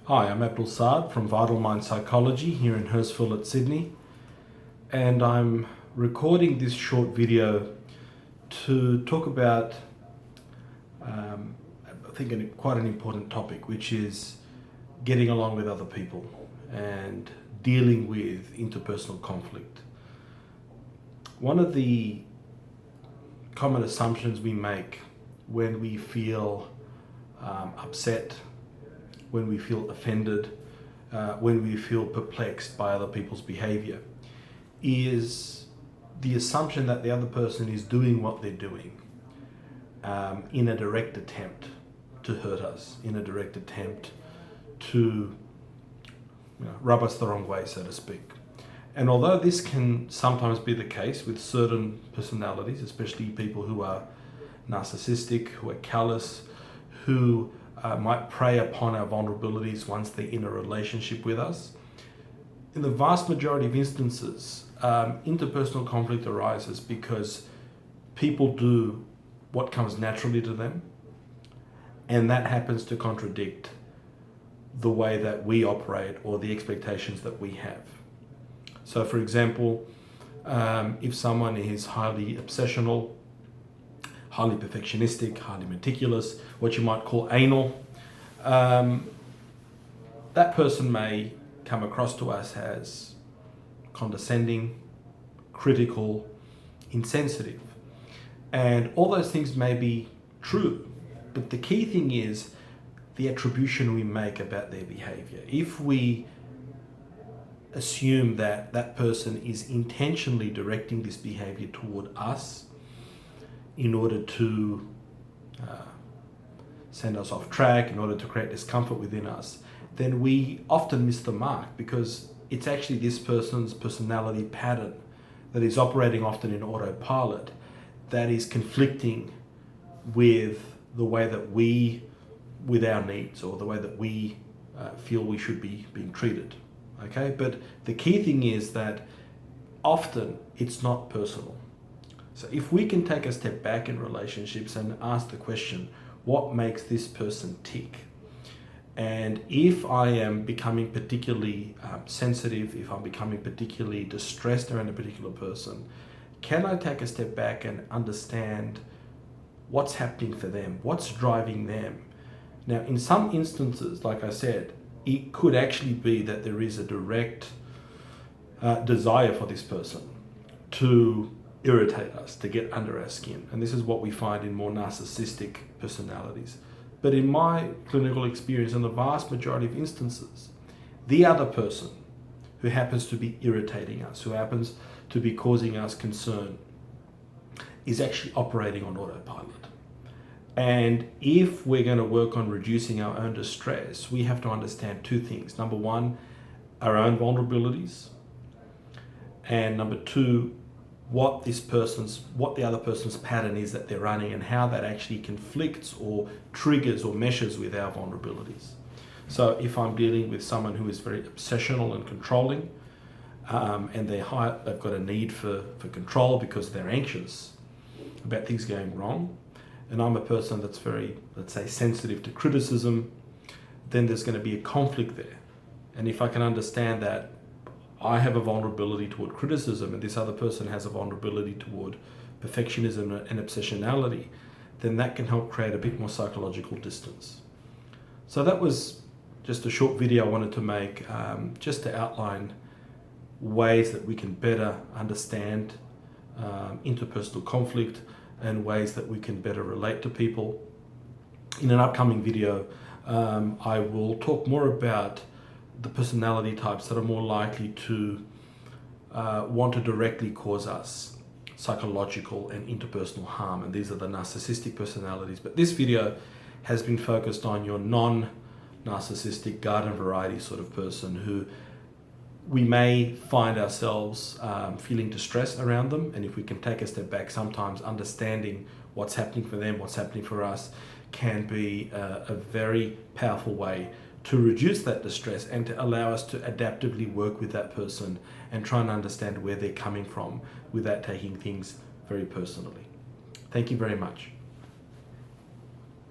Hi, I'm Abdul Saad from Vital Mind Psychology here in Hurstville at Sydney, and I'm recording this short video to talk about I think quite an important topic, which is getting along with other people and dealing with interpersonal conflict. One of the common assumptions we make when we feel upset, when we feel offended, when we feel perplexed by other people's behavior, is the assumption that the other person is doing what they're doing in a direct attempt to hurt us, in a direct attempt to rub us the wrong way, so to speak. And although this can sometimes be the case with certain personalities, especially people who are narcissistic, who are callous, who might prey upon our vulnerabilities once they're in a relationship with us, in the vast majority of instances, interpersonal conflict arises because people do what comes naturally to them, and that happens to contradict the way that we operate or the expectations that we have. So for example, if someone is highly obsessional, highly perfectionistic, highly meticulous, what you might call anal, that person may come across to us as condescending, critical, insensitive. And all those things may be true, but the key thing is the attribution we make about their behavior. If we assume that that person is intentionally directing this behavior toward us in order to send us off track, in order to create discomfort within us, then we often miss the mark, because it's actually this person's personality pattern that is operating often in autopilot that is conflicting with the way that we, with our needs, or the way that we feel we should be being treated. Okay, but the key thing is that often it's not personal. So if we can take a step back in relationships and ask the question, what makes this person tick? And if I am becoming particularly sensitive, if I'm becoming particularly distressed around a particular person, can I take a step back and understand what's happening for them? What's driving them? Now, in some instances, like I said, it could actually be that there is a direct desire for this person to irritate us, to get under our skin. And this is what we find in more narcissistic personalities. But in my clinical experience, in the vast majority of instances, the other person who happens to be irritating us, who happens to be causing us concern, is actually operating on autopilot. And if we're going to work on reducing our own distress, we have to understand two things. Number one, our own vulnerabilities. And number two, what the other person's pattern is that they're running, and how that actually conflicts or triggers or meshes with our vulnerabilities. So if I'm dealing with someone who is very obsessional and controlling, and they've got a need for control because they're anxious about things going wrong, and I'm a person that's very, let's say, sensitive to criticism, then there's going to be a conflict there. And if I can understand that I have a vulnerability toward criticism and this other person has a vulnerability toward perfectionism and obsessionality, then that can help create a bit more psychological distance. So that was just a short video I wanted to make, just to outline ways that we can better understand interpersonal conflict and ways that we can better relate to people. In an upcoming video, I will talk more about the personality types that are more likely to want to directly cause us psychological and interpersonal harm, and these are the narcissistic personalities. But this video has been focused on your non-narcissistic garden variety sort of person, who we may find ourselves feeling distress around them, and if we can take a step back, sometimes understanding what's happening for them, what's happening for us, can be a very powerful way to reduce that distress and to allow us to adaptively work with that person and try and understand where they're coming from without taking things very personally. Thank you very much.